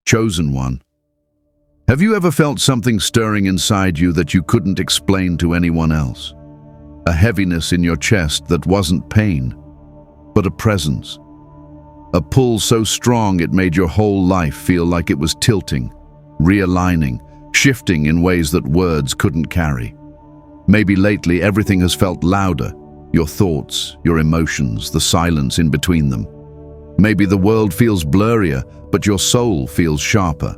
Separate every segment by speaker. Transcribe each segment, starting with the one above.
Speaker 1: Chosen one. Have you ever felt something stirring inside you that you couldn't explain to anyone else? A heaviness in your chest that wasn't pain, but a presence. A pull so strong it made your whole life feel like it was tilting, realigning, shifting in ways that words couldn't carry. Maybe lately everything has felt louder, your thoughts, your emotions, the silence in between them. Maybe the world feels blurrier, but your soul feels sharper.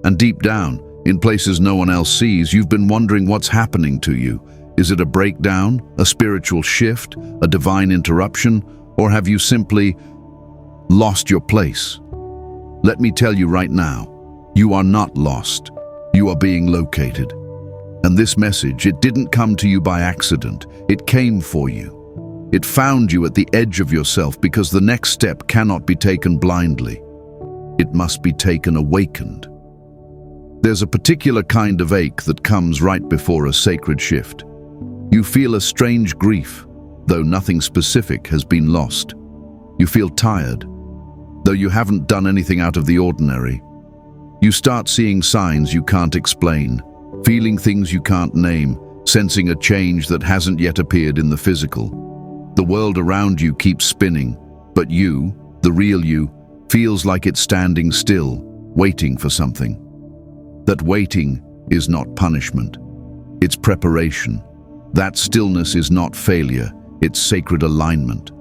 Speaker 1: And deep down, in places no one else sees, you've been wondering what's happening to you. Is it a breakdown, a spiritual shift, a divine interruption, or have you simply lost your place? Let me tell you right now, you are not lost. You are being located. And this message, it didn't come to you by accident. It came for you. It found you at the edge of yourself because the next step cannot be taken blindly. It must be taken awakened. There's a particular kind of ache that comes right before a sacred shift. You feel a strange grief, though nothing specific has been lost. You feel tired, though you haven't done anything out of the ordinary. You start seeing signs you can't explain, feeling things you can't name, sensing a change that hasn't yet appeared in the physical. The world around you keeps spinning, but you, the real you, feels like it's standing still, waiting for something. That waiting is not punishment. It's preparation. That stillness is not failure. It's sacred alignment.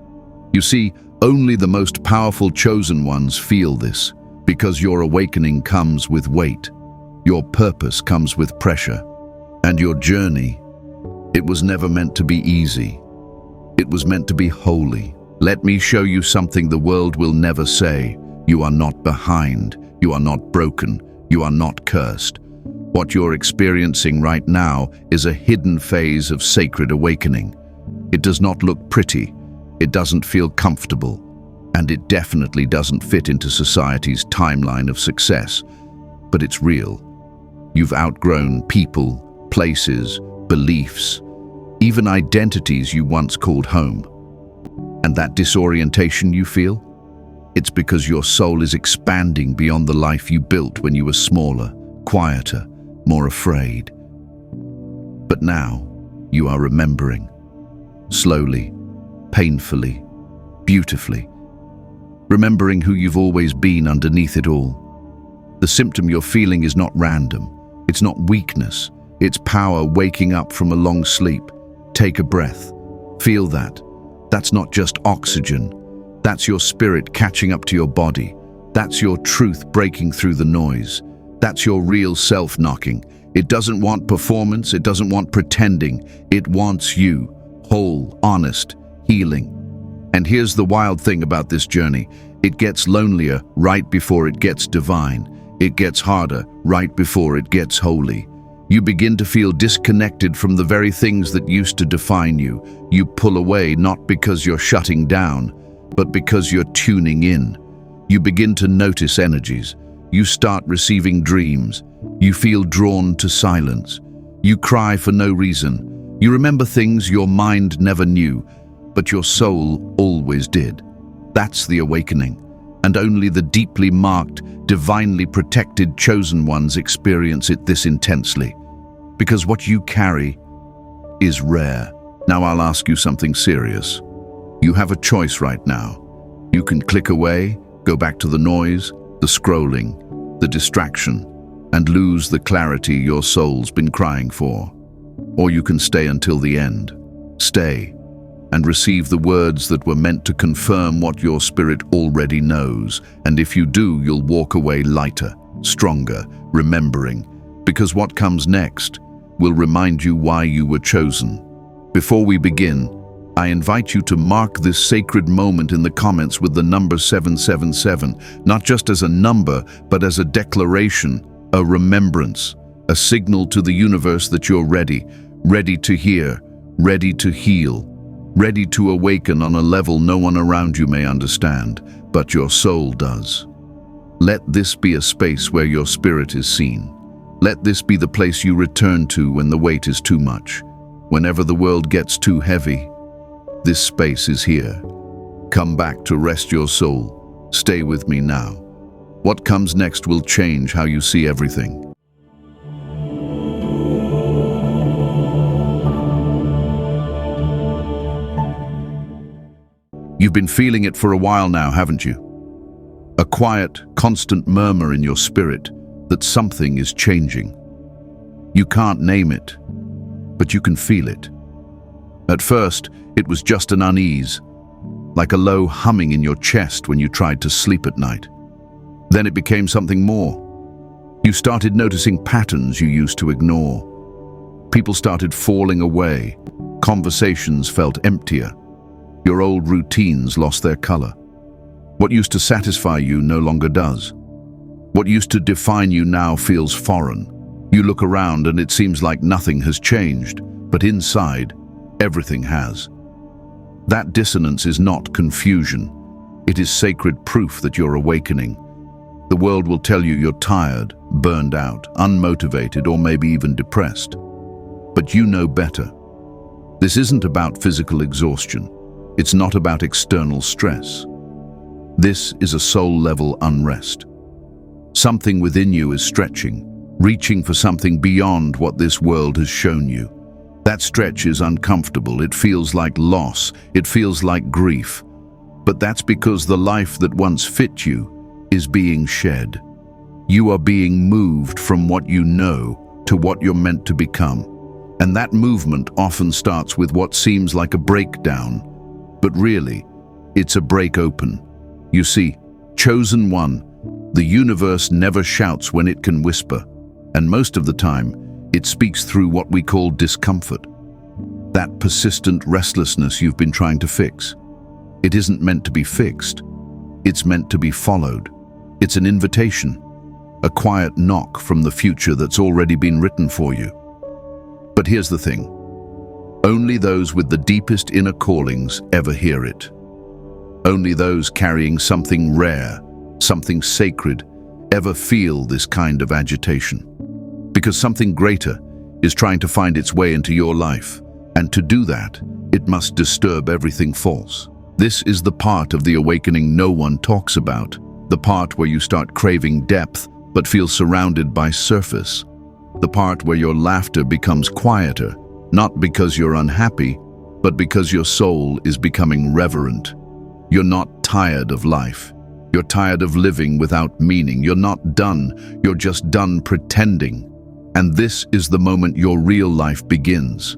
Speaker 1: You see, only the most powerful chosen ones feel this, because your awakening comes with weight. Your purpose comes with pressure. And your journey, it was never meant to be easy. It was meant to be holy. Let me show you something the world will never say. You are not behind. You are not broken. You are not cursed. What you're experiencing right now is a hidden phase of sacred awakening. It does not look pretty, it doesn't feel comfortable, and it definitely doesn't fit into society's timeline of success. But it's real. You've outgrown people, places, beliefs, even identities you once called home. And that disorientation you feel? It's because your soul is expanding beyond the life you built when you were smaller, quieter, more afraid. But now, you are remembering. Slowly, painfully, beautifully. Remembering who you've always been underneath it all. The symptom you're feeling is not random. It's not weakness. It's power waking up from a long sleep. Take a breath. Feel that. That's not just oxygen. That's your spirit catching up to your body. That's your truth breaking through the noise. That's your real self knocking. It doesn't want performance, it doesn't want pretending. It wants you, whole, honest, healing. And here's the wild thing about this journey. It gets lonelier right before it gets divine. It gets harder right before it gets holy. You begin to feel disconnected from the very things that used to define you. You pull away not because you're shutting down, but because you're tuning in. You begin to notice energies. You start receiving dreams. You feel drawn to silence. You cry for no reason. You remember things your mind never knew, but your soul always did. That's the awakening. And only the deeply marked, divinely protected chosen ones experience it this intensely. Because what you carry is rare. Now I'll ask you something serious. You have a choice right now. You can click away, go back to the noise, the scrolling, the distraction, and lose the clarity your soul's been crying for. Or you can stay until the end. Stay and receive the words that were meant to confirm what your spirit already knows. And if you do, you'll walk away lighter, stronger, remembering, because what comes next will remind you why you were chosen. Before we begin, I invite you to mark this sacred moment in the comments with the number 777, not just as a number, but as a declaration, a remembrance, a signal to the universe that you're ready, ready to hear, ready to heal, ready to awaken on a level no one around you may understand, but your soul does. Let this be a space where your spirit is seen. Let this be the place you return to when the weight is too much. Whenever the world gets too heavy, this space is here. Come back to rest your soul. Stay with me now. What comes next will change how you see everything. You've been feeling it for a while now, haven't you? A quiet, constant murmur in your spirit that something is changing. You can't name it, but you can feel it. At first, it was just an unease, like a low humming in your chest when you tried to sleep at night. Then it became something more. You started noticing patterns you used to ignore. People started falling away. Conversations felt emptier. Your old routines lost their color. What used to satisfy you no longer does. What used to define you now feels foreign. You look around and it seems like nothing has changed, but inside, everything has. That dissonance is not confusion. It is sacred proof that you're awakening. The world will tell you you're tired, burned out, unmotivated, or maybe even depressed. But you know better. This isn't about physical exhaustion. It's not about external stress. This is a soul-level unrest. Something within you is stretching, reaching for something beyond what this world has shown you. That stretch is uncomfortable. It feels like loss. It feels like grief. But that's because the life that once fit you is being shed. You are being moved from what you know to what you're meant to become. And that movement often starts with what seems like a breakdown. But really, it's a break open. You see, chosen one, the universe never shouts when it can whisper, and most of the time, it speaks through what we call discomfort. That persistent restlessness you've been trying to fix. It isn't meant to be fixed. It's meant to be followed. It's an invitation, a quiet knock from the future that's already been written for you. But here's the thing. Only those with the deepest inner callings ever hear it. Only those carrying something rare, something sacred, ever feel this kind of agitation. Because something greater is trying to find its way into your life, and to do that, it must disturb everything false. This is the part of the awakening no one talks about, the part where you start craving depth but feel surrounded by surface, the part where your laughter becomes quieter, not because you're unhappy, but because your soul is becoming reverent. You're not tired of life. You're tired of living without meaning. You're not done. You're just done pretending. And this is the moment your real life begins.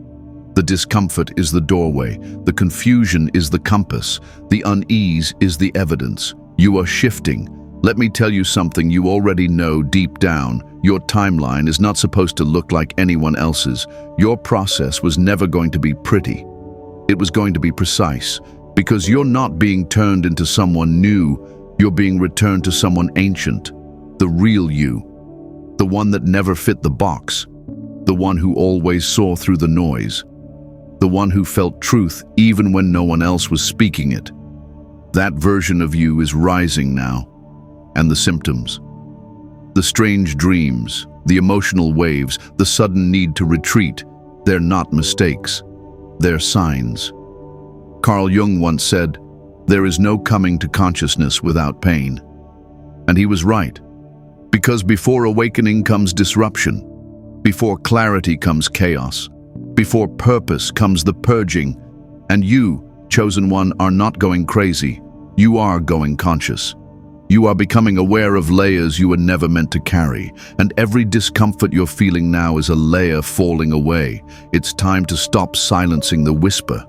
Speaker 1: The discomfort is the doorway. The confusion is the compass. The unease is the evidence. You are shifting. Let me tell you something you already know deep down. Your timeline is not supposed to look like anyone else's. Your process was never going to be pretty. It was going to be precise, because you're not being turned into someone new. You're being returned to someone ancient, the real you, the one that never fit the box, the one who always saw through the noise, the one who felt truth even when no one else was speaking it. That version of you is rising now. And the symptoms, the strange dreams, the emotional waves, the sudden need to retreat, they're not mistakes, they're signs. Carl Jung once said, "There is no coming to consciousness without pain." And he was right, because before awakening comes disruption, before clarity comes chaos, before purpose comes the purging, and you, chosen one, are not going crazy, you are going conscious. You are becoming aware of layers you were never meant to carry, and every discomfort you're feeling now is a layer falling away. It's time to stop silencing the whisper.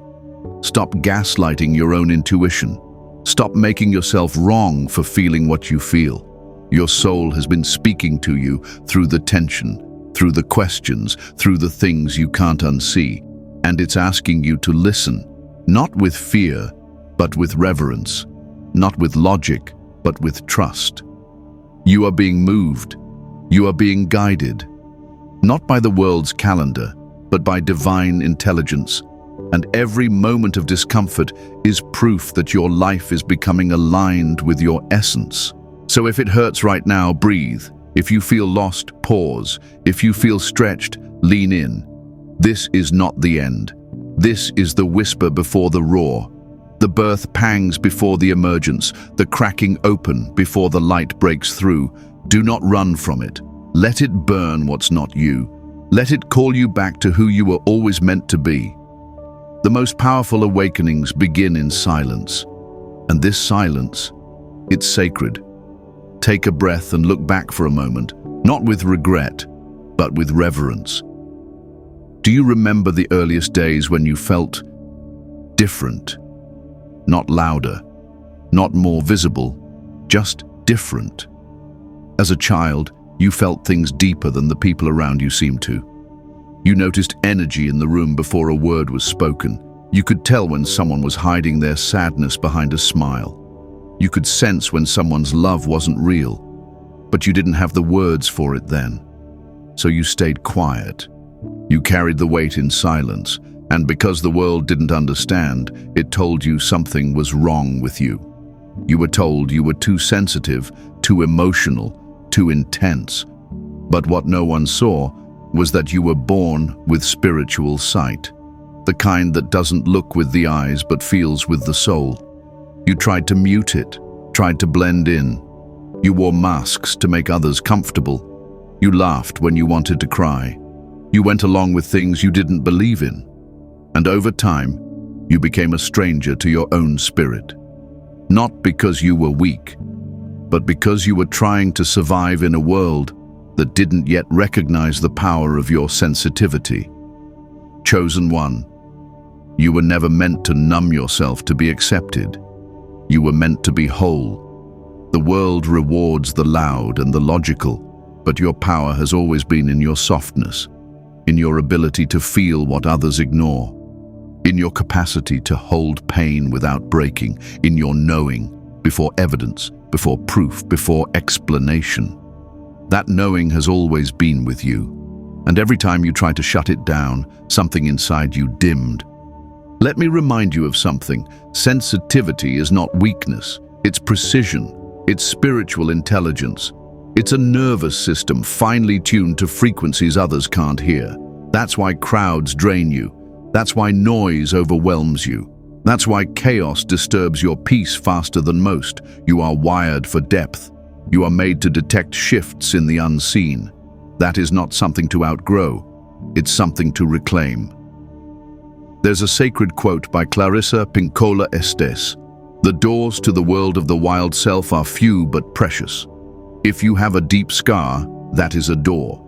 Speaker 1: Stop gaslighting your own intuition. Stop making yourself wrong for feeling what you feel. Your soul has been speaking to you through the tension, through the questions, through the things you can't unsee, and it's asking you to listen, not with fear, but with reverence, not with logic, but with trust. You are being moved. You are being guided, not by the world's calendar, but by divine intelligence. And every moment of discomfort is proof that your life is becoming aligned with your essence. So if it hurts right now, breathe. If you feel lost, pause. If you feel stretched, lean in. This is not the end. This is the whisper before the roar. The birth pangs before the emergence, the cracking open before the light breaks through. Do not run from it. Let it burn what's not you. Let it call you back to who you were always meant to be. The most powerful awakenings begin in silence. And this silence, it's sacred. Take a breath and look back for a moment, not with regret, but with reverence. Do you remember the earliest days when you felt different? Not louder, not more visible, just different. As a child, you felt things deeper than the people around you seemed to. You noticed energy in the room before a word was spoken. You could tell when someone was hiding their sadness behind a smile. You could sense when someone's love wasn't real, but you didn't have the words for it then. So you stayed quiet. You carried the weight in silence, and because the world didn't understand, it told you something was wrong with you. You were told you were too sensitive, too emotional, too intense. But what no one saw was that you were born with spiritual sight, the kind that doesn't look with the eyes but feels with the soul. You tried to mute it, tried to blend in. You wore masks to make others comfortable. You laughed when you wanted to cry. You went along with things you didn't believe in. And over time, you became a stranger to your own spirit. Not because you were weak, but because you were trying to survive in a world that didn't yet recognize the power of your sensitivity. Chosen one, you were never meant to numb yourself to be accepted. You were meant to be whole. The world rewards the loud and the logical, but your power has always been in your softness, in your ability to feel what others ignore, in your capacity to hold pain without breaking, in your knowing before evidence, before proof, before explanation. That knowing has always been with you, and every time you tried to shut it down, something inside you dimmed. Let me remind you of something. Sensitivity is not weakness, it's precision, it's spiritual intelligence. It's a nervous system finely tuned to frequencies others can't hear. That's why crowds drain you. That's why noise overwhelms you. That's why chaos disturbs your peace faster than most. You are wired for depth. You are made to detect shifts in the unseen. That is not something to outgrow. It's something to reclaim. There's a sacred quote by Clarissa Pinkola Estes. The doors to the world of the wild self are few but precious. If you have a deep scar, that is a door.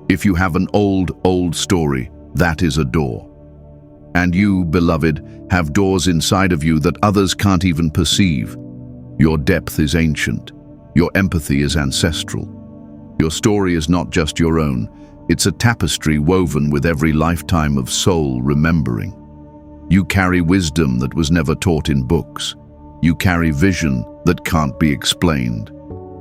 Speaker 1: If you have an old story, that is a door. And you, beloved, have doors inside of you that others can't even perceive. Your depth is ancient. Your empathy is ancestral. Your story is not just your own. It's a tapestry woven with every lifetime of soul remembering. You carry wisdom that was never taught in books. You carry vision that can't be explained.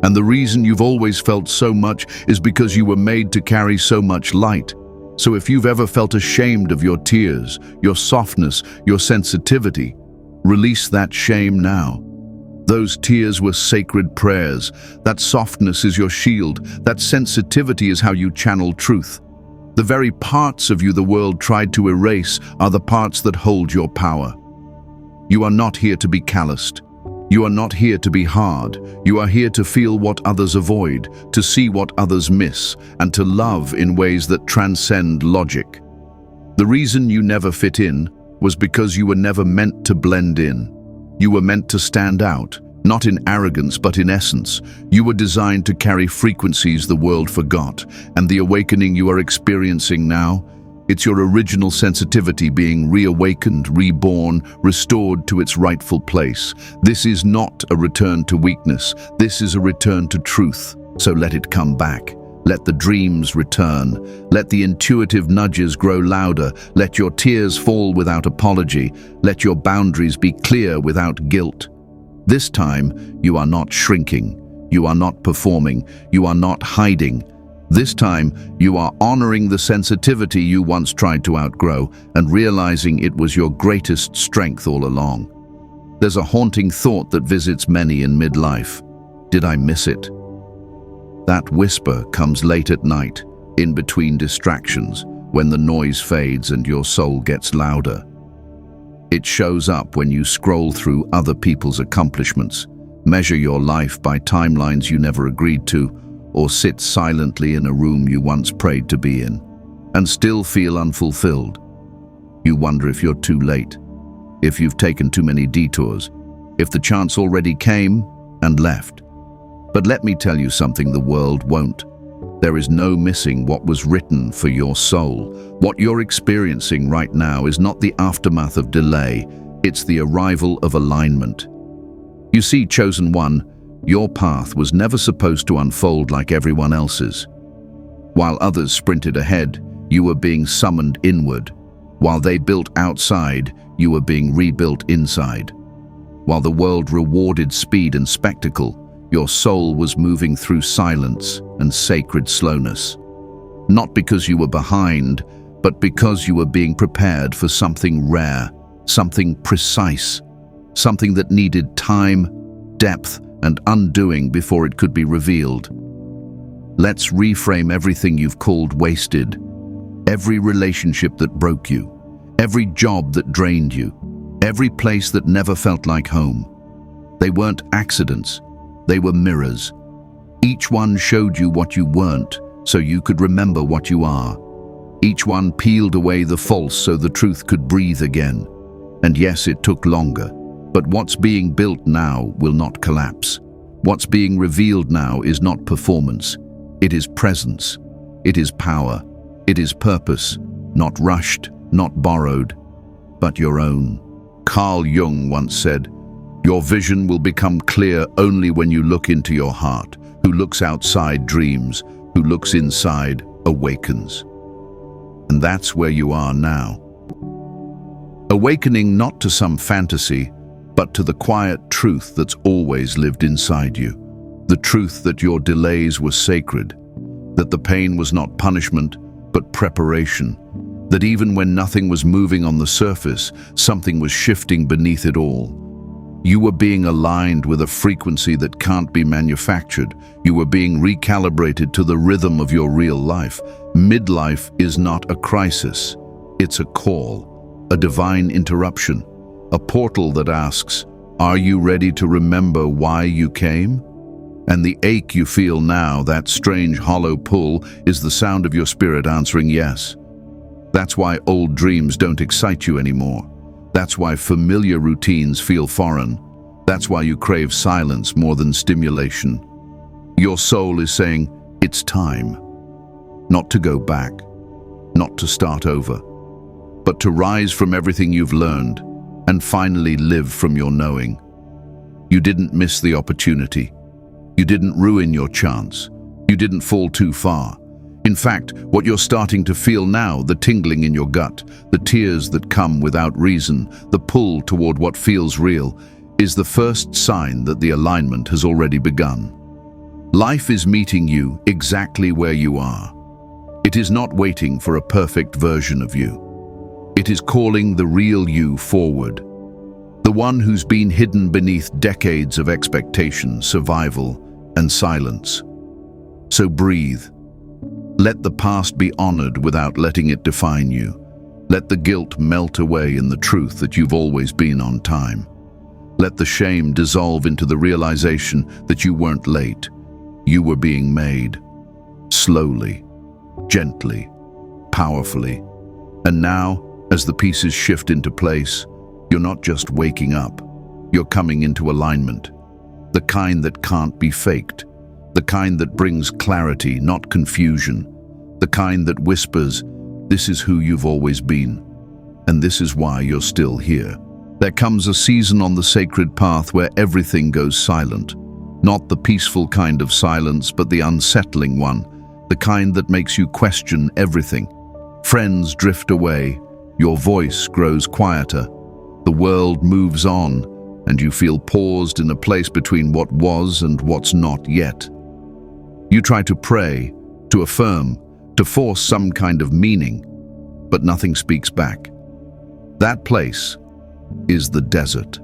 Speaker 1: And the reason you've always felt so much is because you were made to carry so much light. So if you've ever felt ashamed of your tears, your softness, your sensitivity, release that shame now. Those tears were sacred prayers. That softness is your shield. That sensitivity is how you channel truth. The very parts of you the world tried to erase are the parts that hold your power. You are not here to be calloused. You are not here to be hard. You are here to feel what others avoid, to see what others miss, and to love in ways that transcend logic. The reason you never fit in was because you were never meant to blend in. You were meant to stand out, not in arrogance but in essence. You were designed to carry frequencies the world forgot, and the awakening you are experiencing now, it's your original sensitivity being reawakened, reborn, restored to its rightful place. This is not a return to weakness. This is a return to truth. So let it come back. Let the dreams return. Let the intuitive nudges grow louder. Let your tears fall without apology. Let your boundaries be clear without guilt. This time, you are not shrinking. You are not performing. You are not hiding. This time, you are honoring the sensitivity you once tried to outgrow and realizing it was your greatest strength all along. There's a haunting thought that visits many in midlife. Did I miss it? That whisper comes late at night, in between distractions, when the noise fades and your soul gets louder. It shows up when you scroll through other people's accomplishments, measure your life by timelines you never agreed to, or sit silently in a room you once prayed to be in, and still feel unfulfilled. You wonder if you're too late, if you've taken too many detours, if the chance already came and left. But let me tell you something the world won't. There is no missing what was written for your soul. What you're experiencing right now is not the aftermath of delay, it's the arrival of alignment. You see, chosen one, your path was never supposed to unfold like everyone else's. While others sprinted ahead, you were being summoned inward. While they built outside, you were being rebuilt inside. While the world rewarded speed and spectacle, your soul was moving through silence and sacred slowness. Not because you were behind, but because you were being prepared for something rare, something precise, something that needed time, depth, and undoing before it could be revealed. Let's reframe everything you've called wasted. Every relationship that broke you, every job that drained you, every place that never felt like home. They weren't accidents. They were mirrors. Each one showed you what you weren't, so you could remember what you are. Each one peeled away the false so the truth could breathe again. And yes, it took longer, but what's being built now will not collapse. What's being revealed now is not performance. It is presence. It is power. It is purpose, not rushed, not borrowed, but your own. Carl Jung once said, "Your vision will become clear only when you look into your heart. Who looks outside dreams, who looks inside awakens." And that's where you are now. Awakening not to some fantasy, but to the quiet truth that's always lived inside you. The truth that your delays were sacred, that the pain was not punishment, but preparation, that even when nothing was moving on the surface, something was shifting beneath it all. You were being aligned with a frequency that can't be manufactured. You were being recalibrated to the rhythm of your real life. Midlife is not a crisis. It's a call, a divine interruption, a portal that asks, "Are you ready to remember why you came?" And the ache you feel now, that strange hollow pull, is the sound of your spirit answering yes. That's why old dreams don't excite you anymore. That's why familiar routines feel foreign. That's why you crave silence more than stimulation. Your soul is saying, it's time. Not to go back, not to start over, but to rise from everything you've learned and finally live from your knowing. You didn't miss the opportunity. You didn't ruin your chance. You didn't fall too far. In fact, what you're starting to feel now, the tingling in your gut, the tears that come without reason, the pull toward what feels real, is the first sign that the alignment has already begun. Life is meeting you exactly where you are. It is not waiting for a perfect version of you. It is calling the real you forward. The one who's been hidden beneath decades of expectation, survival, and silence. So breathe. Let the past be honored without letting it define you. Let the guilt melt away in the truth that you've always been on time. Let the shame dissolve into the realization that you weren't late. You were being made. Slowly, gently, powerfully. And now, as the pieces shift into place, you're not just waking up. You're coming into alignment. The kind that can't be faked. The kind that brings clarity, not confusion. The kind that whispers, this is who you've always been, and this is why you're still here. There comes a season on the sacred path where everything goes silent. Not the peaceful kind of silence, but the unsettling one, the kind that makes you question everything. Friends drift away, your voice grows quieter, the world moves on, and you feel paused in a place between what was and what's not yet. You try to pray, to affirm, to force some kind of meaning, but nothing speaks back. That place is the desert.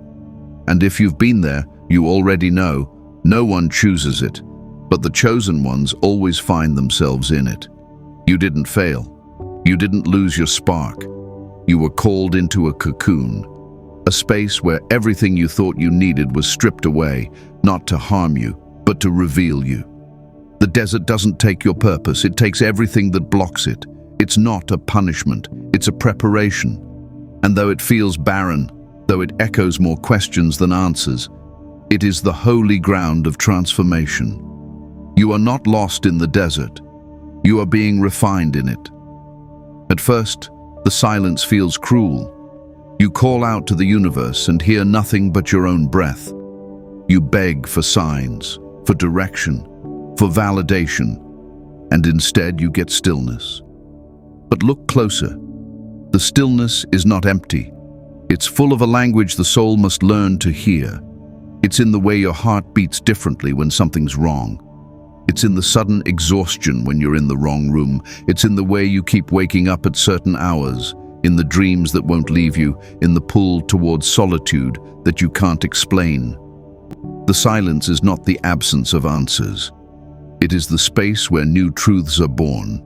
Speaker 1: And if you've been there, you already know, no one chooses it, but the chosen ones always find themselves in it. You didn't fail. You didn't lose your spark. You were called into a cocoon, A space where everything you thought you needed was stripped away, not to harm you, but to reveal you. The desert doesn't take your purpose, it takes everything that blocks it. It's not a punishment, it's a preparation. And though it feels barren, though it echoes more questions than answers, it is the holy ground of transformation. You are not lost in the desert, you are being refined in it. At first, the silence feels cruel. You call out to the universe and hear nothing but your own breath. You beg for signs, for direction, for validation, and instead you get stillness. But look closer. The stillness is not empty. It's full of a language the soul must learn to hear. It's in the way your heart beats differently when something's wrong. It's in the sudden exhaustion when you're in the wrong room. It's in the way you keep waking up at certain hours, in the dreams that won't leave you, in the pull towards solitude that you can't explain. The silence is not the absence of answers. It is the space where new truths are born.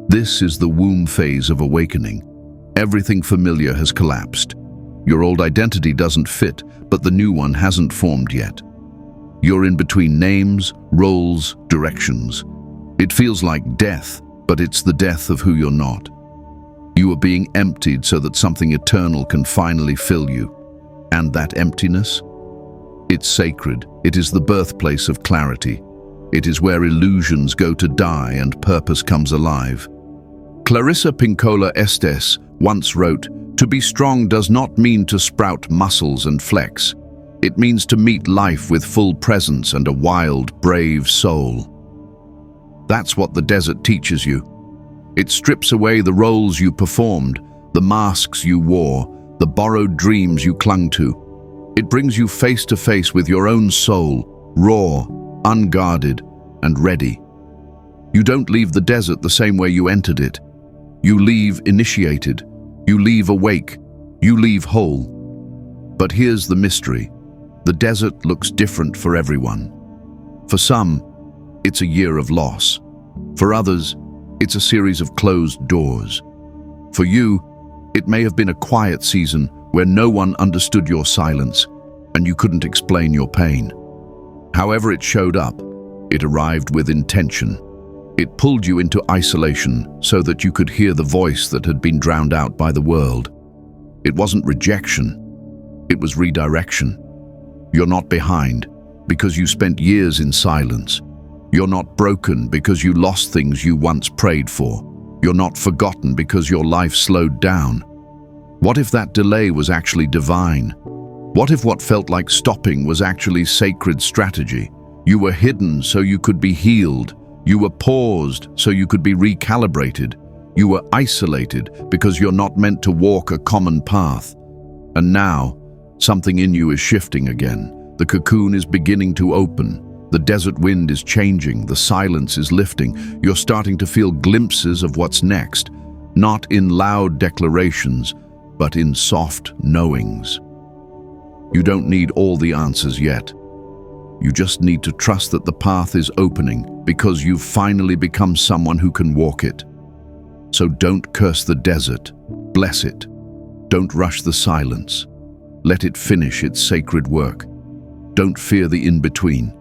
Speaker 1: This is the womb phase of awakening. Everything familiar has collapsed. Your old identity doesn't fit, but the new one hasn't formed yet. You're in between names, roles, directions. It feels like death, but it's the death of who you're not. You are being emptied so that something eternal can finally fill you. And that emptiness? It's sacred. It is the birthplace of clarity. It is where illusions go to die and purpose comes alive. Clarissa Pinkola Estes once wrote, "To be strong does not mean to sprout muscles and flex. It means to meet life with full presence and a wild, brave soul." That's what the desert teaches you. It strips away the roles you performed, the masks you wore, the borrowed dreams you clung to. It brings you face to face with your own soul, raw, unguarded, and ready. You don't leave the desert the same way you entered it. You leave initiated, you leave awake, you leave whole. But here's the mystery. The desert looks different for everyone. For some, it's a year of loss. For others, it's a series of closed doors. For you, it may have been a quiet season where no one understood your silence and you couldn't explain your pain. However it showed up, it arrived with intention. It pulled you into isolation so that you could hear the voice that had been drowned out by the world. It wasn't rejection, it was redirection. You're not behind because you spent years in silence. You're not broken because you lost things you once prayed for. You're not forgotten because your life slowed down. What if that delay was actually divine? What if what felt like stopping was actually sacred strategy? You were hidden so you could be healed. You were paused so you could be recalibrated. You were isolated because you're not meant to walk a common path. And now, something in you is shifting again. The cocoon is beginning to open. The desert wind is changing. The silence is lifting. You're starting to feel glimpses of what's next, not in loud declarations, but in soft knowings. You don't need all the answers yet. You just need to trust that the path is opening because you've finally become someone who can walk it. So don't curse the desert, bless it. Don't rush the silence. Let it finish its sacred work. Don't fear the in-between.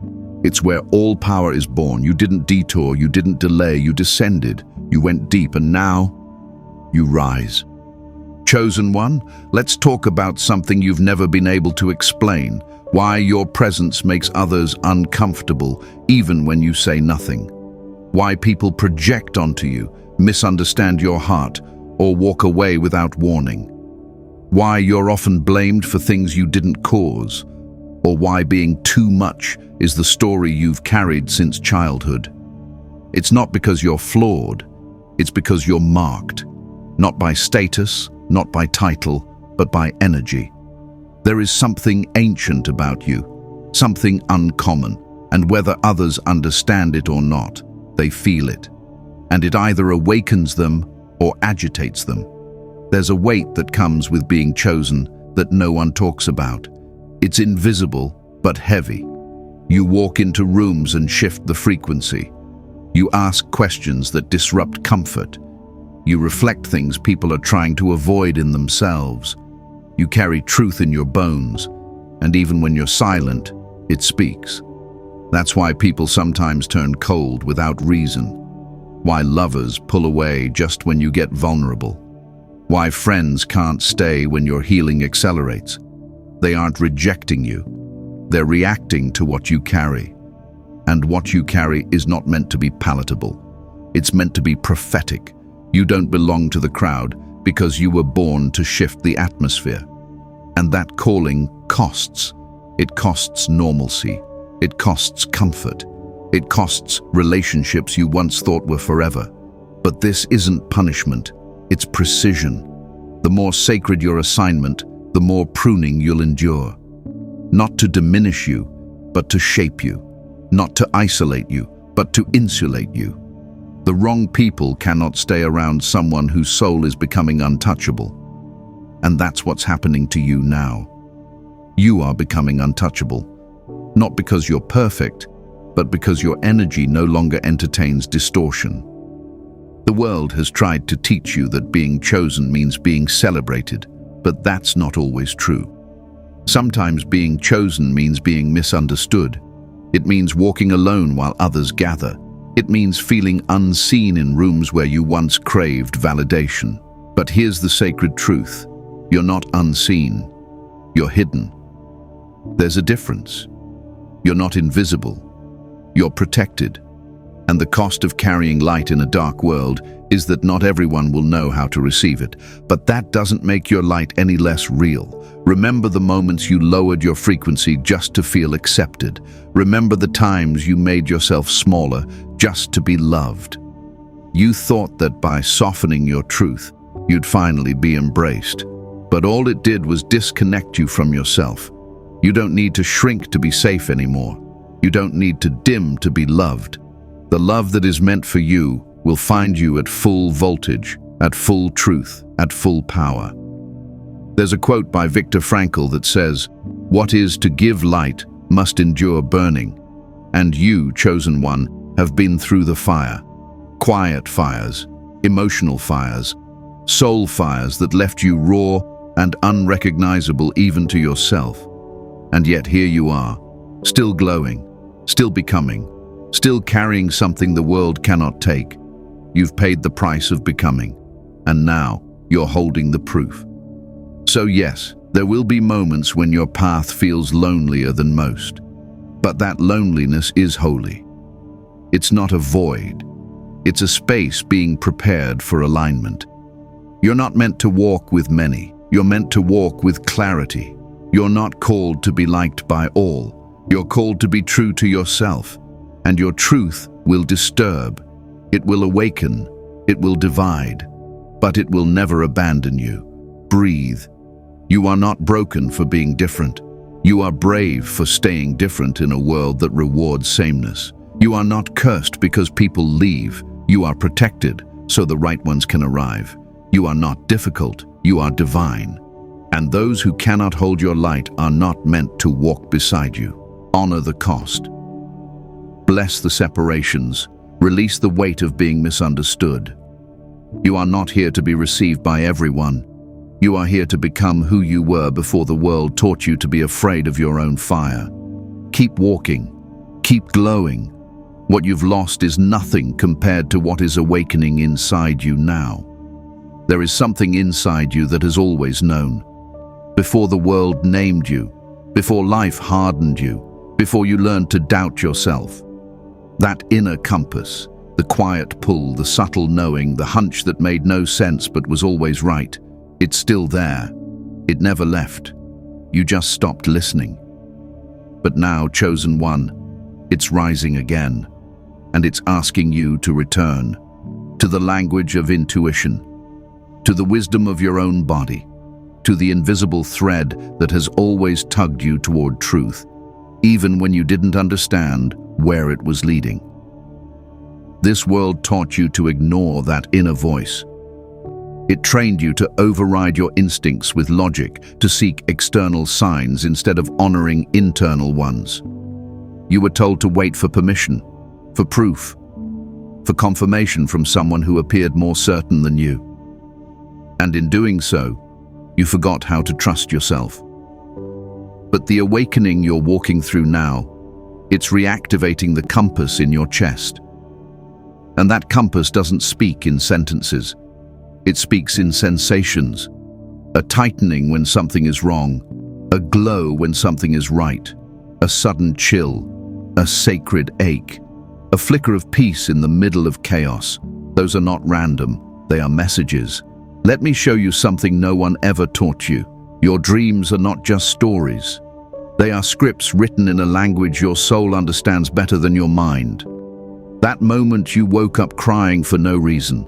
Speaker 1: It's where all power is born. You didn't detour, you didn't delay, you descended. You went deep and now you rise. Chosen one, let's talk about something you've never been able to explain. Why your presence makes others uncomfortable, even when you say nothing. Why people project onto you, misunderstand your heart, or walk away without warning. Why you're often blamed for things you didn't cause, or why being too much is the story you've carried since childhood. It's not because you're flawed, it's because you're marked. Not by status, not by title, but by energy. There is something ancient about you, something uncommon, and whether others understand it or not, they feel it. And it either awakens them or agitates them. There's a weight that comes with being chosen that no one talks about. It's invisible, but heavy. You walk into rooms and shift the frequency. You ask questions that disrupt comfort. You reflect things people are trying to avoid in themselves. You carry truth in your bones, and even when you're silent, it speaks. That's why people sometimes turn cold without reason. Why lovers pull away just when you get vulnerable. Why friends can't stay when your healing accelerates. They aren't rejecting you. They're reacting to what you carry. And what you carry is not meant to be palatable. It's meant to be prophetic. You don't belong to the crowd because you were born to shift the atmosphere. And that calling costs. It costs normalcy. It costs comfort. It costs relationships you once thought were forever. But this isn't punishment. It's precision. The more sacred your assignment, the more pruning you'll endure. Not to diminish you, but to shape you. Not to isolate you, but to insulate you. The wrong people cannot stay around someone whose soul is becoming untouchable. And that's what's happening to you now. You are becoming untouchable. Not because you're perfect, but because your energy no longer entertains distortion. The world has tried to teach you that being chosen means being celebrated, but that's not always true. Sometimes being chosen means being misunderstood. It means walking alone while others gather. It means feeling unseen in rooms where you once craved validation. But here's the sacred truth. You're not unseen. You're hidden. There's a difference. You're not invisible. You're protected. And the cost of carrying light in a dark world is that not everyone will know how to receive it. But that doesn't make your light any less real. Remember the moments you lowered your frequency just to feel accepted. Remember the times you made yourself smaller just to be loved. You thought that by softening your truth, you'd finally be embraced. But all it did was disconnect you from yourself. You don't need to shrink to be safe anymore. You don't need to dim to be loved. The love that is meant for you will find you at full voltage, at full truth, at full power. There's a quote by Viktor Frankl that says, "What is to give light must endure burning." And you, chosen one, have been through the fire. Quiet fires, emotional fires, soul fires that left you raw and unrecognizable even to yourself. And yet here you are, still glowing, still becoming, still carrying something the world cannot take. You've paid the price of becoming, and now you're holding the proof. So yes, there will be moments when your path feels lonelier than most, but that loneliness is holy. It's not a void. It's a space being prepared for alignment. You're not meant to walk with many. You're meant to walk with clarity. You're not called to be liked by all. You're called to be true to yourself. And your truth will disturb. It will awaken. It will divide. But it will never abandon you. Breathe. You are not broken for being different. You are brave for staying different in a world that rewards sameness. You are not cursed because people leave. You are protected so the right ones can arrive. You are not difficult. You are divine. And those who cannot hold your light are not meant to walk beside you. Honor the cost. Bless the separations. Release the weight of being misunderstood. You are not here to be received by everyone. You are here to become who you were before the world taught you to be afraid of your own fire. Keep walking. Keep glowing. What you've lost is nothing compared to what is awakening inside you now. There is something inside you that has always known. Before the world named you, before life hardened you, before you learned to doubt yourself. That inner compass, the quiet pull, the subtle knowing, the hunch that made no sense but was always right, it's still there. It never left. You just stopped listening. But now, chosen one, it's rising again, and it's asking you to return to the language of intuition, to the wisdom of your own body, to the invisible thread that has always tugged you toward truth, even when you didn't understand where it was leading. This world taught you to ignore that inner voice. It trained you to override your instincts with logic, to seek external signs instead of honoring internal ones. You were told to wait for permission, for proof, for confirmation from someone who appeared more certain than you. And in doing so, You forgot how to trust yourself. But the awakening you're walking through now, it's reactivating the compass in your chest. And that compass doesn't speak in sentences. It speaks in sensations. A tightening when something is wrong, a glow when something is right, a sudden chill, a sacred ache, a flicker of peace in the middle of chaos. Those are not random, they are messages. Let me show you something no one ever taught you. Your dreams are not just stories. They are scripts written in a language your soul understands better than your mind. That moment you woke up crying for no reason.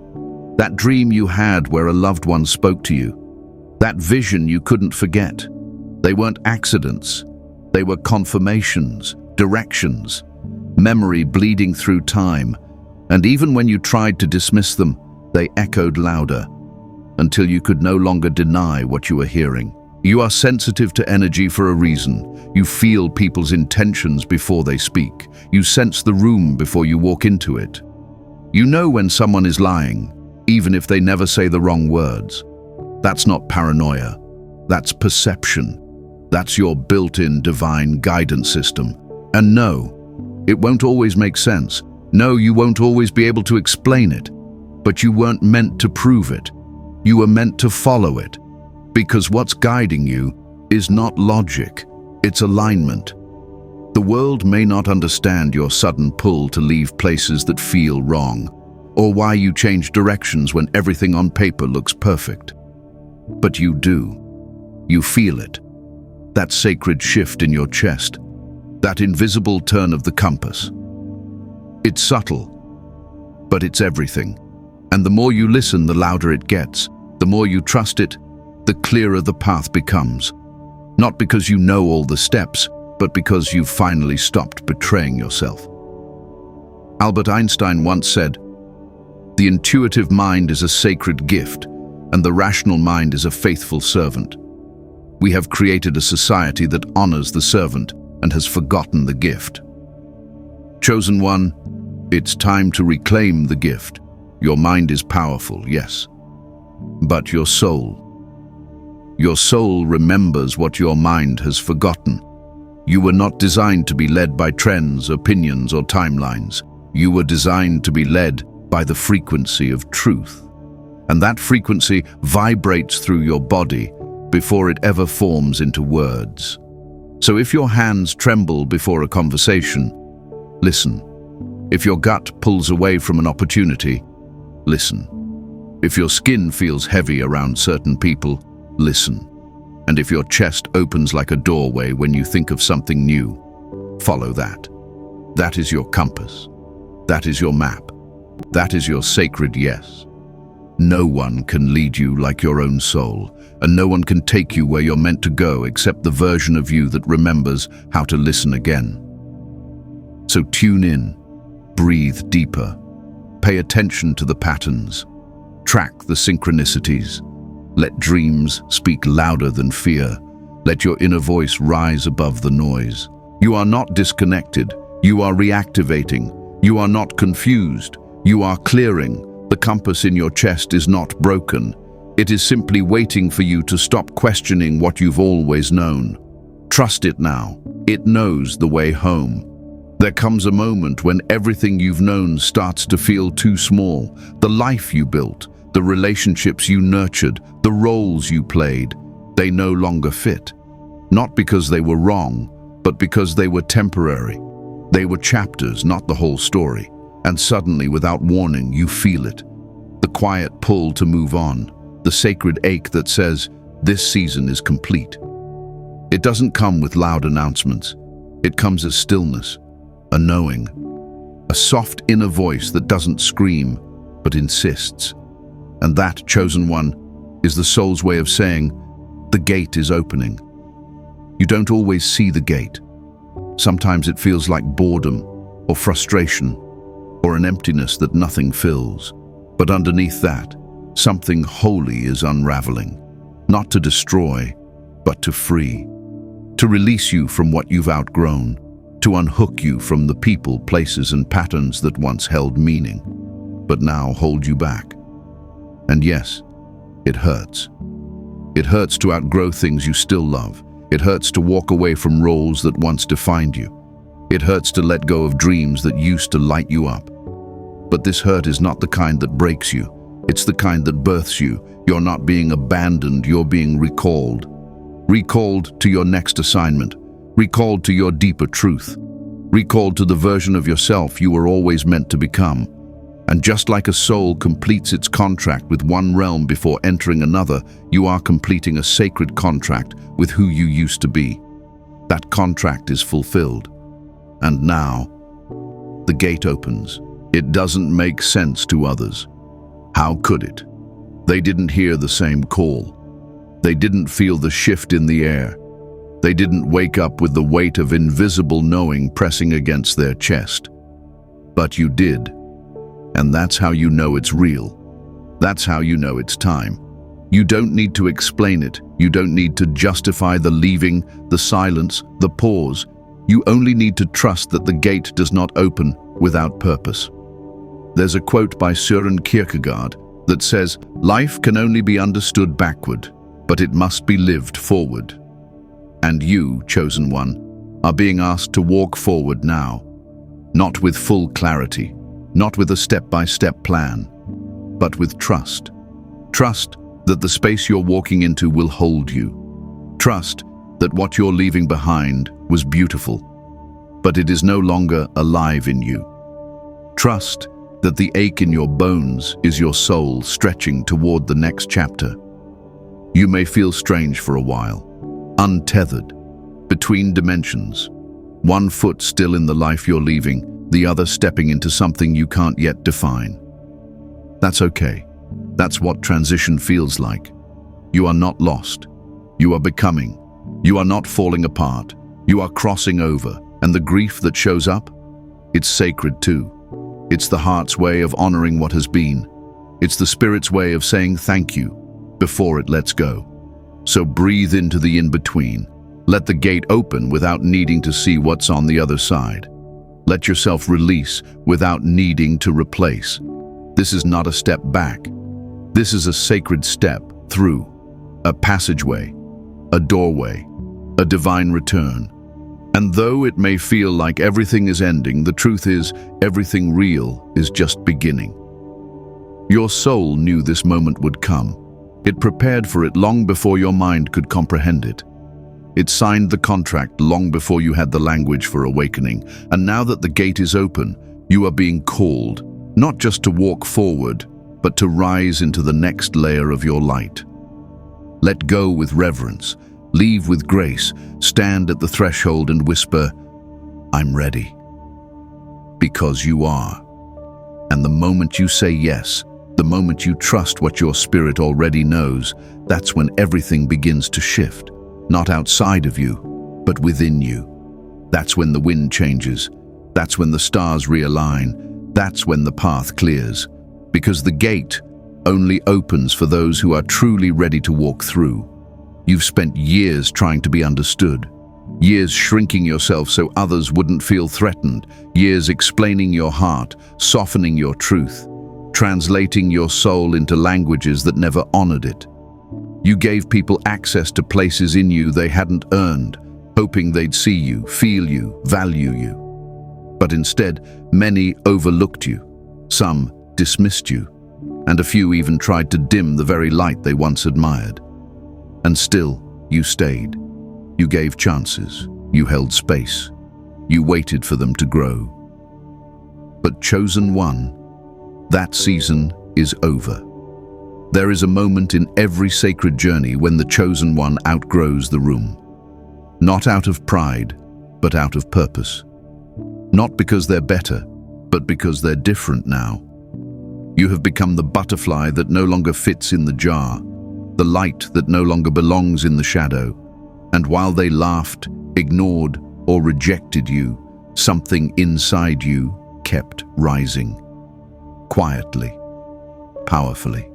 Speaker 1: That dream you had where a loved one spoke to you. That vision you couldn't forget. They weren't accidents. They were confirmations, directions, memory bleeding through time. And even when you tried to dismiss them, they echoed louder, until you could no longer deny what you were hearing. You are sensitive to energy for a reason. You feel people's intentions before they speak. You sense the room before you walk into it. You know when someone is lying, even if they never say the wrong words. That's not paranoia. That's perception. That's your built-in divine guidance system. And no, it won't always make sense. No, you won't always be able to explain it. But you weren't meant to prove it. You were meant to follow it. Because what's guiding you is not logic, it's alignment. The world may not understand your sudden pull to leave places that feel wrong, or why you change directions when everything on paper looks perfect. But you do. You feel it. That sacred shift in your chest, that invisible turn of the compass. It's subtle, but it's everything. And the more you listen, the louder it gets. The more you trust it, the clearer the path becomes. Not because you know all the steps, but because you've finally stopped betraying yourself. Albert Einstein once said, "The intuitive mind is a sacred gift, and the rational mind is a faithful servant." We have created a society that honors the servant and has forgotten the gift. Chosen one, it's time to reclaim the gift. Your mind is powerful, yes, but your soul remembers what your mind has forgotten. You were not designed to be led by trends, opinions, or timelines. You were designed to be led by the frequency of truth. And that frequency vibrates through your body before it ever forms into words. So if your hands tremble before a conversation, listen. If your gut pulls away from an opportunity, listen. If your skin feels heavy around certain people, listen. And if your chest opens like a doorway when you think of something new, follow that. That is your compass. That is your map. That is your sacred yes. No one can lead you like your own soul, and no one can take you where you're meant to go except the version of you that remembers how to listen again. So tune in, breathe deeper, pay attention to the patterns, track the synchronicities. Let dreams speak louder than fear. Let your inner voice rise above the noise. You are not disconnected. You are reactivating. You are not confused. You are clearing. The compass in your chest is not broken. It is simply waiting for you to stop questioning what you've always known. Trust it now. It knows the way home. There comes a moment when everything you've known starts to feel too small. The life you built, the relationships you nurtured, the roles you played, they no longer fit. Not because they were wrong, but because they were temporary. They were chapters, not the whole story. And suddenly, without warning, you feel it. The quiet pull to move on. The sacred ache that says, this season is complete. It doesn't come with loud announcements. It comes as stillness, a knowing, a soft inner voice that doesn't scream, but insists. And that, chosen one, is the soul's way of saying, the gate is opening. You don't always see the gate. Sometimes it feels like boredom, or frustration, or an emptiness that nothing fills. But underneath that, something holy is unraveling, not to destroy, but to free, to release you from what you've outgrown, to unhook you from the people, places, and patterns that once held meaning, but now hold you back. And yes, it hurts. It hurts to outgrow things you still love. It hurts to walk away from roles that once defined you. It hurts to let go of dreams that used to light you up. But this hurt is not the kind that breaks you. It's the kind that births you. You're not being abandoned, you're being recalled. Recalled to your next assignment. Recalled to your deeper truth. Recalled to the version of yourself you were always meant to become. And just like a soul completes its contract with one realm before entering another, you are completing a sacred contract with who you used to be. That contract is fulfilled. And now, the gate opens. It doesn't make sense to others. How could it? They didn't hear the same call. They didn't feel the shift in the air. They didn't wake up with the weight of invisible knowing pressing against their chest. But you did. And that's how you know it's real. That's how you know it's time. You don't need to explain it. You don't need to justify the leaving, the silence, the pause. You only need to trust that the gate does not open without purpose. There's a quote by Søren Kierkegaard that says, "Life can only be understood backward, but it must be lived forward." And you, chosen one, are being asked to walk forward now, not with full clarity, not with a step-by-step plan, but with trust. Trust that the space you're walking into will hold you. Trust that what you're leaving behind was beautiful, but it is no longer alive in you. Trust that the ache in your bones is your soul stretching toward the next chapter. You may feel strange for a while, untethered, between dimensions, one foot still in the life you're leaving, the other stepping into something you can't yet define. That's okay. That's what transition feels like. You are not lost. You are becoming. You are not falling apart. You are crossing over, and the grief that shows up, it's sacred too. It's the heart's way of honoring what has been. It's the spirit's way of saying thank you before it lets go. So breathe into the in-between. Let the gate open without needing to see what's on the other side. Let yourself release without needing to replace. This is not a step back. This is a sacred step through, a passageway, a doorway, a divine return. And though it may feel like everything is ending, the truth is everything real is just beginning. Your soul knew this moment would come. It prepared for it long before your mind could comprehend it. It signed the contract long before you had the language for awakening. And now that the gate is open, you are being called, not just to walk forward, but to rise into the next layer of your light. Let go with reverence. Leave with grace, stand at the threshold and whisper, "I'm ready." Because you are. And the moment you say yes, the moment you trust what your spirit already knows, that's when everything begins to shift. Not outside of you, but within you. That's when the wind changes. That's when the stars realign. That's when the path clears. Because the gate only opens for those who are truly ready to walk through. You've spent years trying to be understood, years shrinking yourself so others wouldn't feel threatened, years explaining your heart, softening your truth, translating your soul into languages that never honored it. You gave people access to places in you they hadn't earned, hoping they'd see you, feel you, value you. But instead, many overlooked you, some dismissed you, and a few even tried to dim the very light they once admired. And still, you stayed. You gave chances. You held space. You waited for them to grow. But chosen one, that season is over. There is a moment in every sacred journey when the chosen one outgrows the room. Not out of pride, but out of purpose. Not because they're better, but because they're different now. You have become the butterfly that no longer fits in the jar, the light that no longer belongs in the shadow. And while they laughed, ignored, or rejected you, something inside you kept rising. Quietly, powerfully,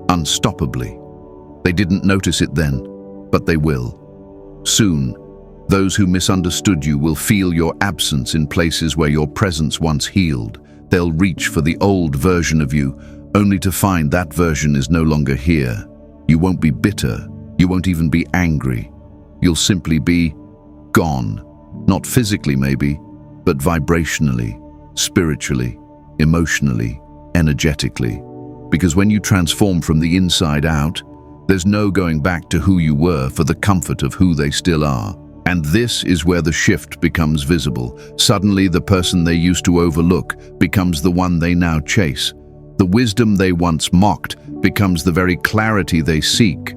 Speaker 1: unstoppably. They didn't notice it then, but they will. Soon, those who misunderstood you will feel your absence in places where your presence once healed. They'll reach for the old version of you, only to find that version is no longer here. You won't be bitter, You won't even be angry. You'll simply be gone. Not physically maybe, but vibrationally, spiritually, emotionally, energetically. Because when you transform from the inside out, there's no going back to who you were for the comfort of who they still are. And this is where the shift becomes visible. Suddenly, the person they used to overlook becomes the one they now chase. The wisdom they once mocked becomes the very clarity they seek.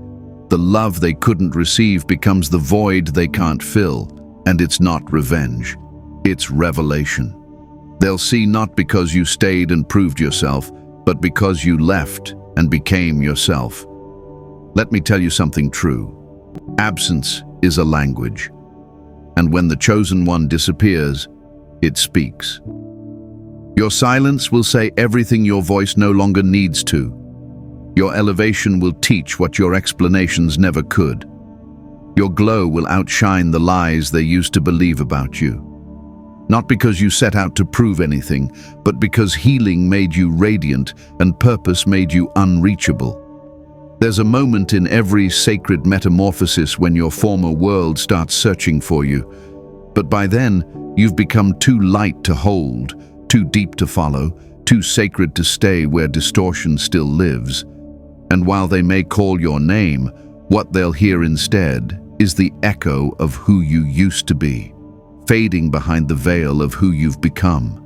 Speaker 1: The love they couldn't receive becomes the void they can't fill. And it's not revenge. It's revelation. They'll see not because you stayed and proved yourself, but because you left and became yourself. Let me tell you something true. Absence is a language. And when the chosen one disappears, it speaks. Your silence will say everything your voice no longer needs to. Your elevation will teach what your explanations never could. Your glow will outshine the lies they used to believe about you. Not because you set out to prove anything, but because healing made you radiant and purpose made you unreachable. There's a moment in every sacred metamorphosis when your former world starts searching for you. But by then, you've become too light to hold, too deep to follow, too sacred to stay where distortion still lives. And while they may call your name, what they'll hear instead is the echo of who you used to be, fading behind the veil of who you've become.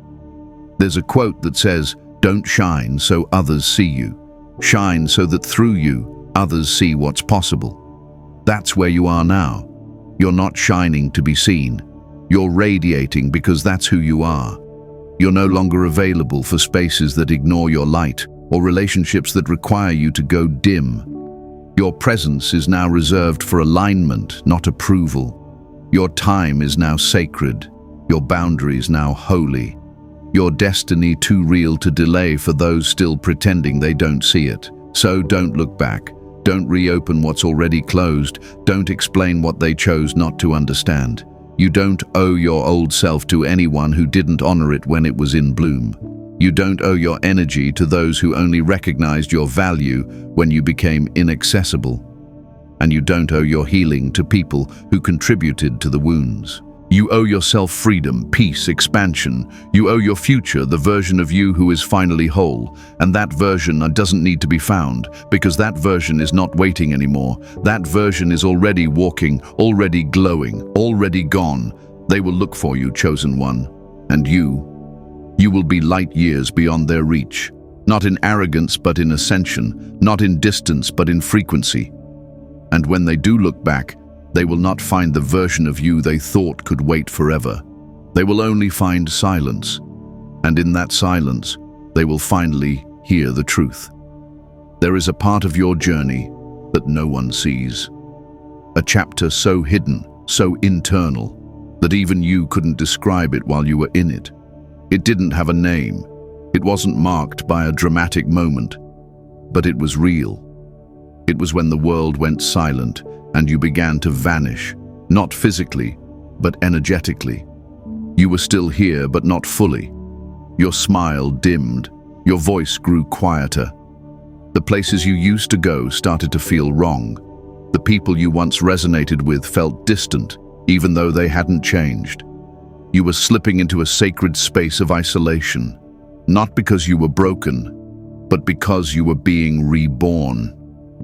Speaker 1: There's a quote that says, "Don't shine so others see you. Shine so that through you, others see what's possible." That's where you are now. You're not shining to be seen. You're radiating because that's who you are. You're no longer available for spaces that ignore your light or relationships that require you to go dim. Your presence is now reserved for alignment, not approval. Your time is now sacred. Your boundaries now holy. Your destiny too real to delay for those still pretending they don't see it. So don't look back. Don't reopen what's already closed. Don't explain what they chose not to understand. You don't owe your old self to anyone who didn't honor it when it was in bloom. You don't owe your energy to those who only recognized your value when you became inaccessible. And you don't owe your healing to people who contributed to the wounds. You owe yourself freedom, peace, expansion. You owe your future the version of you who is finally whole. And that version doesn't need to be found, because that version is not waiting anymore. That version is already walking, already glowing, already gone. They will look for you, chosen one. And you will be light years beyond their reach. Not in arrogance, but in ascension. Not in distance, but in frequency. And when they do look back, they will not find the version of you they thought could wait forever. They will only find silence. And in that silence, they will finally hear the truth. There is a part of your journey that no one sees. A chapter so hidden, so internal, that even you couldn't describe it while you were in it. It didn't have a name. It wasn't marked by a dramatic moment. But it was real. It was when the world went silent and you began to vanish, not physically, but energetically. You were still here, but not fully. Your smile dimmed, your voice grew quieter. The places you used to go started to feel wrong. The people you once resonated with felt distant, even though they hadn't changed. You were slipping into a sacred space of isolation, not because you were broken, but because you were being reborn.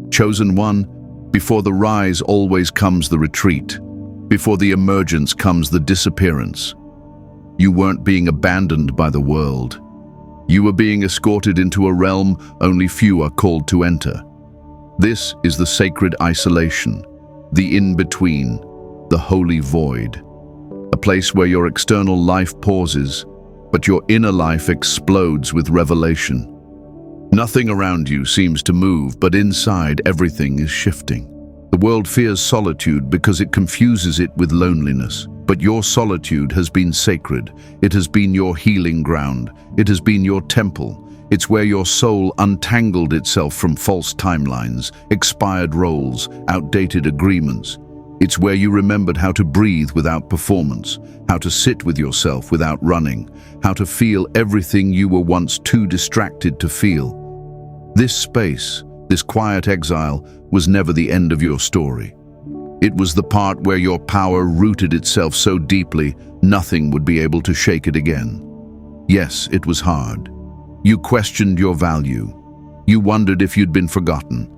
Speaker 1: Chosen one, before the rise always comes the retreat. Before the emergence comes the disappearance. You weren't being abandoned by the world. You were being escorted into a realm only few are called to enter. This is the sacred isolation, the in-between, the holy void. A place where your external life pauses, but your inner life explodes with revelation. Nothing around you seems to move, but inside everything is shifting. The world fears solitude because it confuses it with loneliness. But your solitude has been sacred. It has been your healing ground. It has been your temple. It's where your soul untangled itself from false timelines, expired roles, outdated agreements. It's where you remembered how to breathe without performance, how to sit with yourself without running, how to feel everything you were once too distracted to feel. This space, This quiet exile was never the end of your story. It was the part where your power rooted itself so deeply, nothing would be able to shake it again. Yes, it was hard. You questioned your value. You wondered if you'd been forgotten.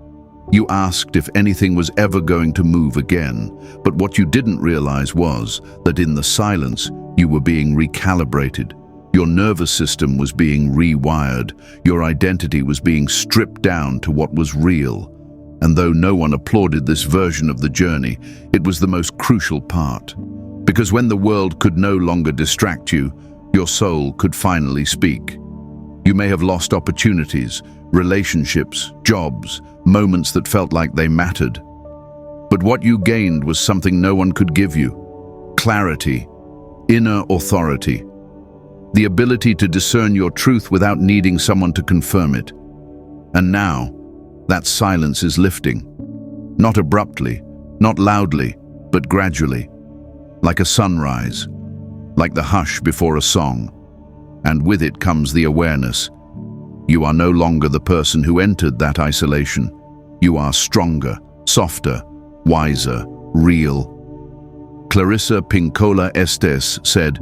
Speaker 1: You asked if anything was ever going to move again, but what you didn't realize was that in the silence, you were being recalibrated. Your nervous system was being rewired. Your identity was being stripped down to what was real. And though no one applauded this version of the journey, it was the most crucial part. Because when the world could no longer distract you, your soul could finally speak. You may have lost opportunities, relationships, jobs, moments that felt like they mattered. But what you gained was something no one could give you: clarity, inner authority, the ability to discern your truth without needing someone to confirm it. And now, that silence is lifting. Not abruptly, not loudly, but gradually, like a sunrise, like the hush before a song. And with it comes the awareness. You are no longer the person who entered that isolation. You are stronger, softer, wiser, real. Clarissa Pinkola Estes said,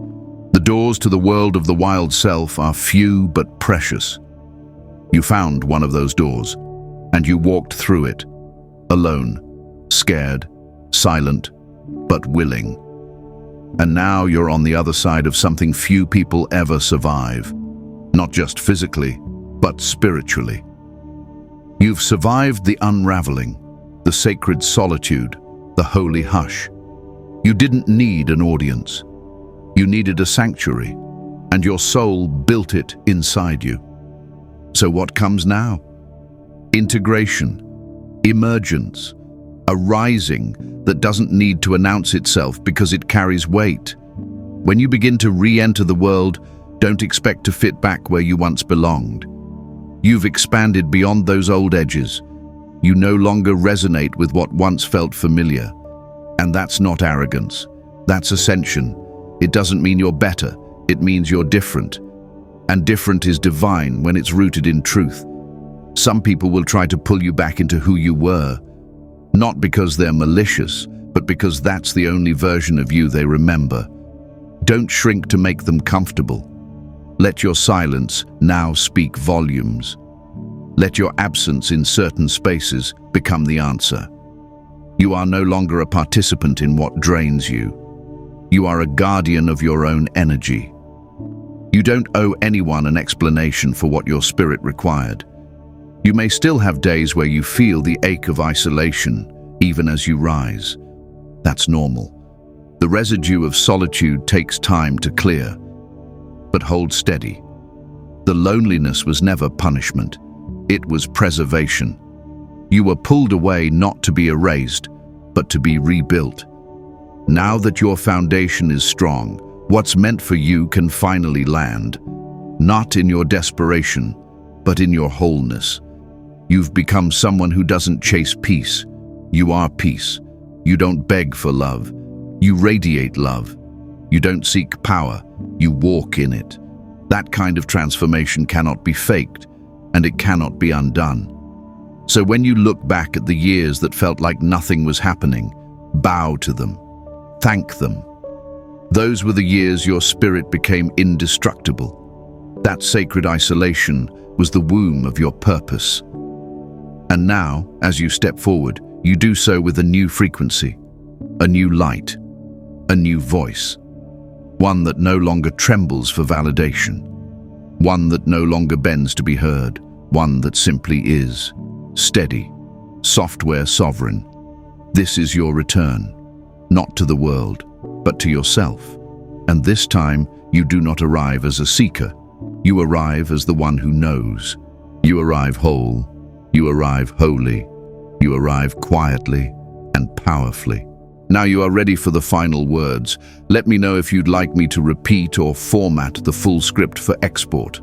Speaker 1: "The doors to the world of the wild self are few but precious." You found one of those doors, and you walked through it, alone, scared, silent, but willing. And now you're on the other side of something few people ever survive, not just physically, but spiritually. You've survived the unraveling, the sacred solitude, the holy hush. You didn't need an audience. You needed a sanctuary, and your soul built it inside you. So what comes now? Integration, emergence, a rising that doesn't need to announce itself because it carries weight. When you begin to re-enter the world, don't expect to fit back where you once belonged. You've expanded beyond those old edges. You no longer resonate with what once felt familiar. And that's not arrogance. That's ascension. It doesn't mean you're better. It means you're different. And different is divine when it's rooted in truth. Some people will try to pull you back into who you were, not because they're malicious, but because that's the only version of you they remember. Don't shrink to make them comfortable. Let your silence now speak volumes. Let your absence in certain spaces become the answer. You are no longer a participant in what drains you. You are a guardian of your own energy. You don't owe anyone an explanation for what your spirit required. You may still have days where you feel the ache of isolation, even as you rise. That's normal. The residue of solitude takes time to clear. But hold steady. The loneliness was never punishment. It was preservation. You were pulled away not to be erased, but to be rebuilt. Now that your foundation is strong, what's meant for you can finally land. Not in your desperation, but in your wholeness. You've become someone who doesn't chase peace. You are peace. You don't beg for love. You radiate love. You don't seek power. You walk in it. That kind of transformation cannot be faked, and it cannot be undone. So when you look back at the years that felt like nothing was happening, bow to them. Thank them. Those were the years your spirit became indestructible. That sacred isolation was the womb of your purpose. And now, as you step forward, you do so with a new frequency, a new light, a new voice. One that no longer trembles for validation. One that no longer bends to be heard. One that simply is. Steady. Software sovereign. This is your return. Not to the world, but to yourself. And this time, you do not arrive as a seeker. You arrive as the one who knows. You arrive whole. You arrive holy. You arrive quietly and powerfully. Now you are ready for the final words. Let me know if you'd like me to repeat or format the full script for export.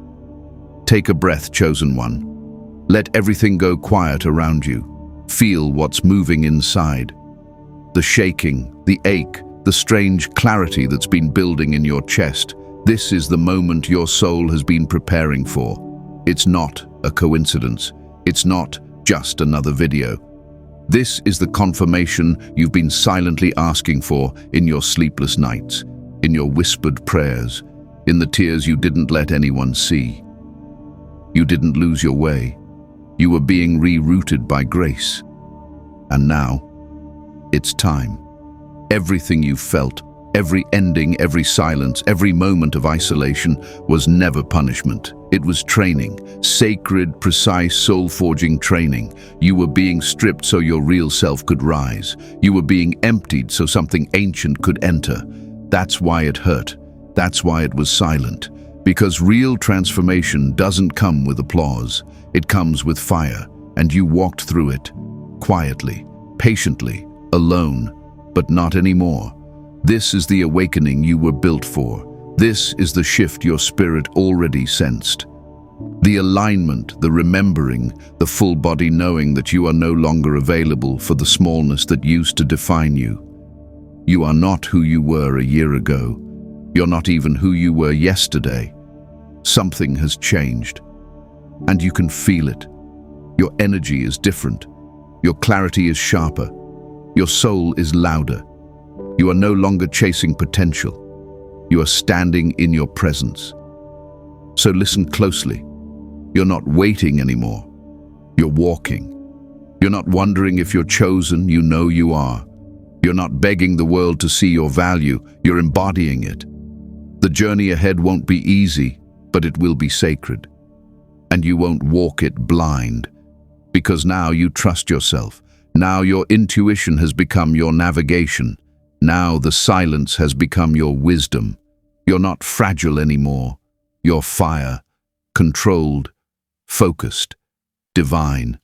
Speaker 1: Take a breath, chosen one. Let everything go quiet around you. Feel what's moving inside. The shaking, the ache, the strange clarity that's been building in your chest. This is the moment your soul has been preparing for. It's not a coincidence. It's not just another video. This is the confirmation you've been silently asking for in your sleepless nights, in your whispered prayers, in the tears you didn't let anyone see. You didn't lose your way. You were being rerouted by grace. And now, it's time. Everything you felt, every ending, every silence, every moment of isolation was never punishment. It was training, sacred, precise, soul-forging training. You were being stripped so your real self could rise. You were being emptied so something ancient could enter. That's why it hurt. That's why it was silent. Because real transformation doesn't come with applause. It comes with fire, and you walked through it, quietly, patiently, alone, but not anymore. This is the awakening you were built for. This is the shift your spirit already sensed. The alignment, the remembering, the full body knowing that you are no longer available for the smallness that used to define you. You are not who you were a year ago. You're not even who you were yesterday. Something has changed, and you can feel it. Your energy is different. Your clarity is sharper. Your soul is louder. You are no longer chasing potential. You are standing in your presence. So listen closely. You're not waiting anymore. You're walking. You're not wondering if you're chosen, you know you are. You're not begging the world to see your value, you're embodying it. The journey ahead won't be easy, but it will be sacred. And you won't walk it blind, because now you trust yourself. Now your intuition has become your navigation. Now the silence has become your wisdom. You're not fragile anymore. You're fire, controlled, focused, divine.